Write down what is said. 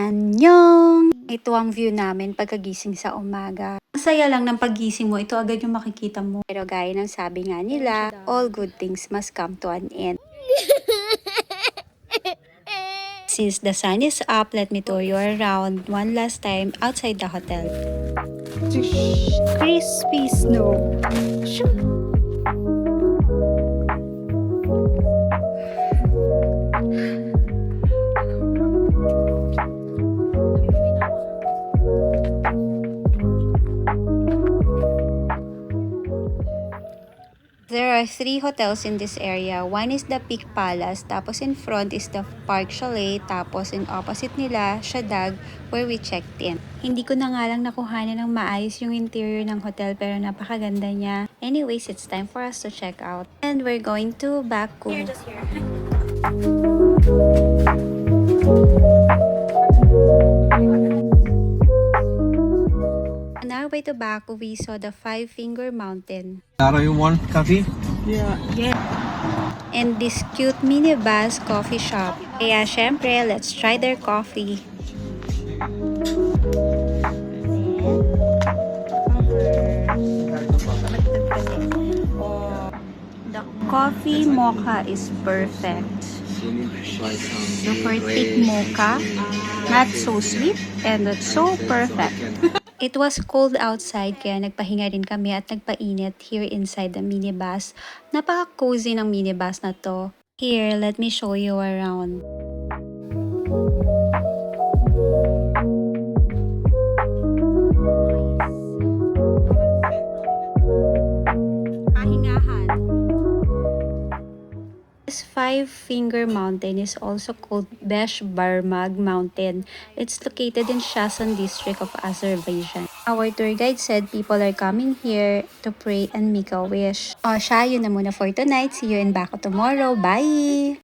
Annyeong! Ito ang view namin pagkagising sa umaga. Masaya lang ng paggising mo, ito agad yung makikita mo. Pero gaya ng sabi nga nila, all good things must come to an end. Since the sun is up, let me tour you around one last time outside the hotel. Crispy snow. There are 3 hotels in this area. One is the Peak Palace, tapos in front is the Park Chalet, tapos in opposite nila, Shadag, where we checked in. Hindi ko na nga lang nakuhanan ng maayos yung interior ng hotel pero napakaganda niya. Anyways, it's time for us to check out. And we're going to Baku. Just here. On our way to Baku, we saw the Five Finger Mountain. Lara, you want coffee? And this cute minibus coffee shop. Kaya syempre, let's try their coffee. The coffee mocha is perfect. Super thick mocha, not so sweet, and it's so perfect. It was cold outside kaya nagpahinga rin kami at nagpainit here inside the minibus. Napaka-cozy ng minibus na to. Here, let me show you around. Pahingahan. This Five Finger Mountain is also called Beshbarmag Mountain. It's located in Shason district of Azerbaijan. Our tour guide said people are coming here to pray and make a wish. O siya, yun na muna for tonight. See you in Baco tomorrow. Bye!